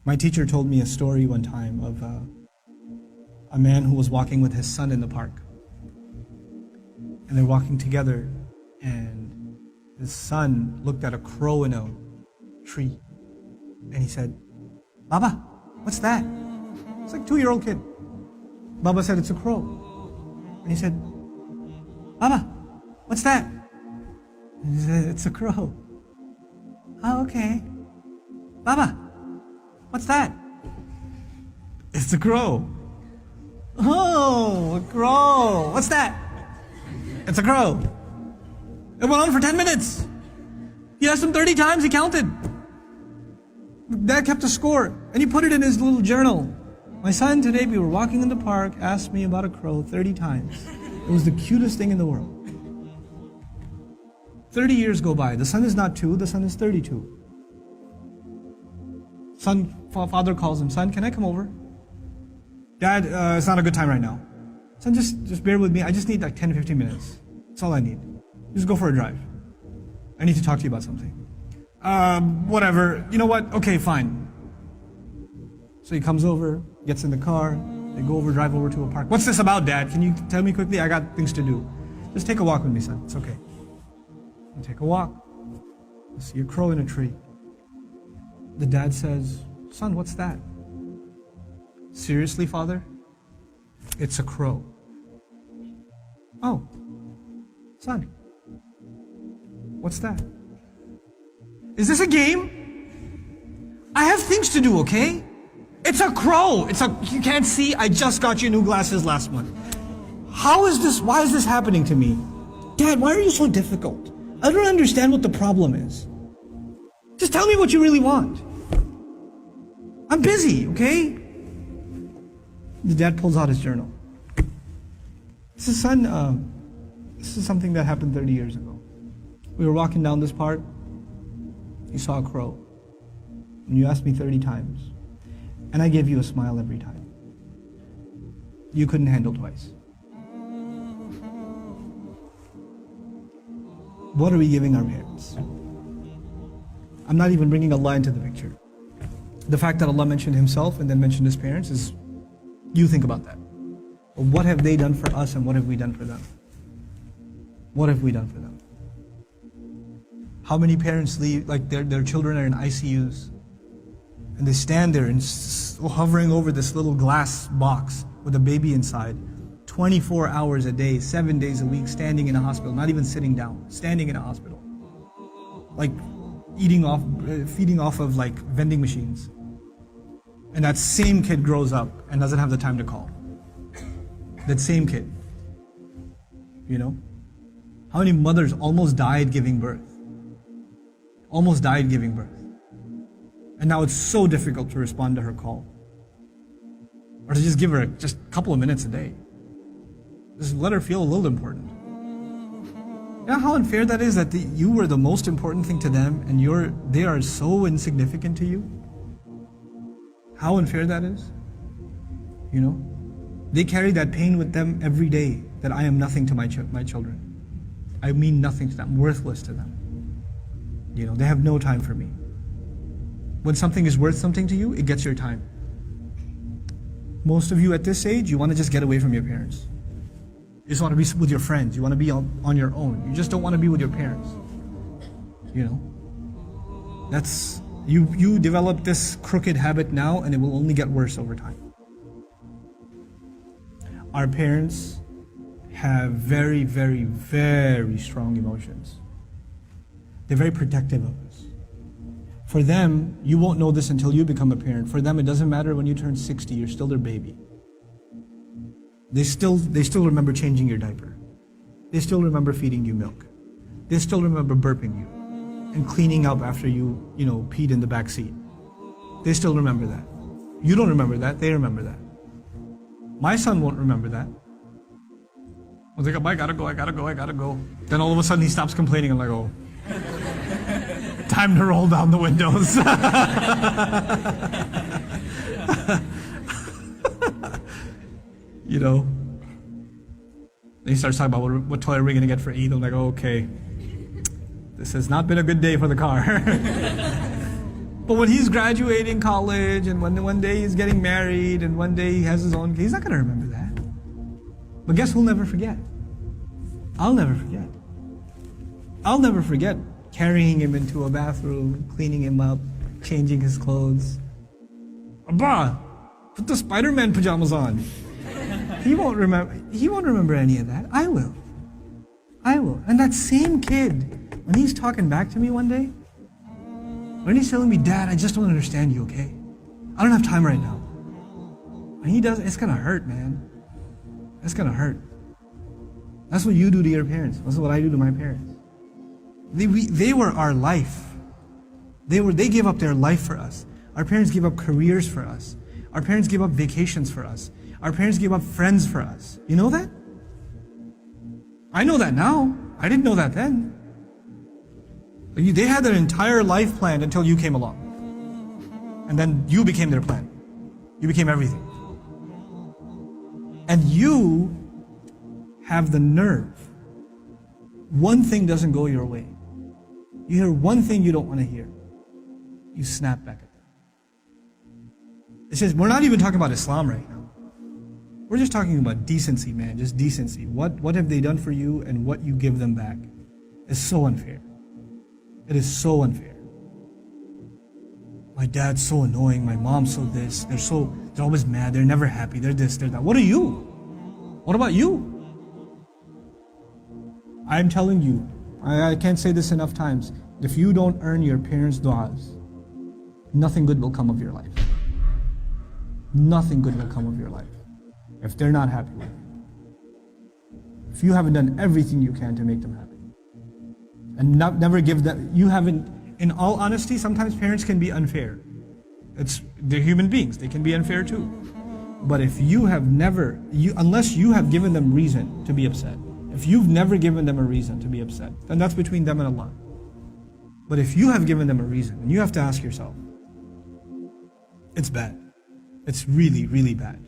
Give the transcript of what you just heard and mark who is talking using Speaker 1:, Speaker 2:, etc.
Speaker 1: My teacher told me a story one time of a man who was walking with his son in the park. And they're walking together, and his son looked at a crow in a tree. And he said, "Baba, what's that?" It's like a 2-year-old kid. Baba said, "It's a crow." And he said, "Baba, what's that?" And he said, "It's a crow." "Oh, okay." "Baba, what's that?" "It's a crow." "Oh, a crow. What's that?" "It's a crow." It went on for 10 minutes. He asked him 30 times, he counted. Dad kept a score, and he put it in his little journal. "My son, today we were walking in the park, asked me about a crow 30 times. It was the cutest thing in the world." 30 years go by. The son is not 2, the son is 32. Father calls him, "Son, can I come over?" "Dad, it's not a good time right now." "Son, just bear with me. I just need like 10 to 15 minutes. That's all I need. Just go for a drive. I need to talk to you about something." Whatever. You know what? Okay, fine. So he comes over, gets in the car, they go over, drive over to a park. "What's this about, Dad? Can you tell me quickly? I got things to do." "Just take a walk with me, son. It's okay." You take a walk. You see a crow in a tree. The dad says, "Son, what's that?" "Seriously, Father? It's a crow." "Oh, son, what's that?" "Is this a game? I have things to do, okay? It's a crow. You can't see, I just got you new glasses last month. Why is this happening to me? Dad, why are you so difficult? I don't understand what the problem is. Just tell me what you really want. I'm busy, okay?" The dad pulls out his journal. He says, "Son, this is something that happened 30 years ago. We were walking down this park. You saw a crow. And you asked me 30 times. And I gave you a smile every time. You couldn't handle twice. What are we giving our parents?" I'm not even bringing Allah into the picture. The fact that Allah mentioned Himself and then mentioned His parents is, you think about that. What have they done for us and what have we done for them? What have we done for them? How many parents leave, like their children are in ICUs and they stand there and hovering over this little glass box with a baby inside, 24 hours a day, 7 days a week, standing in a hospital, not even sitting down, standing in a hospital. Like feeding off of like vending machines. And that same kid grows up and doesn't have the time to call. That same kid. You know? How many mothers almost died giving birth? Almost died giving birth. And now it's so difficult to respond to her call. Or to just give her just a couple of minutes a day. Just let her feel a little important. You know how unfair that is, that you were the most important thing to them and they are so insignificant to you? How unfair that is? You know? They carry that pain with them every day, that I am nothing to my children. I mean nothing to them, I'm worthless to them. You know, they have no time for me. When something is worth something to you, it gets your time. Most of you at this age, you want to just get away from your parents. You just want to be with your friends. You want to be on your own. You just don't want to be with your parents. You know? That's, you develop this crooked habit now and it will only get worse over time. Our parents have very, very, very strong emotions. They're very protective of us. For them, you won't know this until you become a parent. For them, it doesn't matter when you turn 60, you're still their baby. They still remember changing your diaper. They still remember feeding you milk. They still remember burping you and cleaning up after you peed in the back seat. They still remember that. You don't remember that, they remember that. My son won't remember that. I was like, I gotta go. Then all of a sudden he stops complaining. I'm like, oh, time to roll down the windows. You know. Then he starts talking about what toy are we gonna get for Eid. I'm like, oh, okay. This has not been a good day for the car. But when he's graduating college and when one day he's getting married and one day he has his own, he's not going to remember that. But guess who'll never forget? I'll never forget. I'll never forget carrying him into a bathroom, cleaning him up, changing his clothes. Abba, put the Spider-Man pajamas on. He won't remember any of that. I will. And that same kid, when he's talking back to me one day, when he's telling me, Dad, I just don't understand you, okay? I don't have time right now. And he does, it's gonna hurt, man. It's gonna hurt. That's what you do to your parents. That's what I do to my parents. They were our life. They gave up their life for us. Our parents gave up careers for us. Our parents gave up vacations for us. Our parents gave up friends for us. You know that? I know that now. I didn't know that then. They had their entire life planned until you came along. And then you became their plan. You became everything. And you have the nerve. One thing doesn't go your way. You hear one thing you don't want to hear. You snap back at them. It says, we're not even talking about Islam right now. We're just talking about decency, man. Just decency. What have they done for you and what you give them back is so unfair. It is so unfair. My dad's so annoying. My mom's so this. They're always mad. They're never happy. They're this, they're that. What are you? What about you? I'm telling you, I can't say this enough times. If you don't earn your parents' du'as, nothing good will come of your life. Nothing good will come of your life if they're not happy with you. If you haven't done everything you can to make them happy. And never give them, you haven't, in all honesty, sometimes parents can be unfair. They're human beings, they can be unfair too. But if you have never, unless you have given them reason to be upset, if you've never given them a reason to be upset, then that's between them and Allah. But if you have given them a reason, and you have to ask yourself, it's bad. It's really, really bad.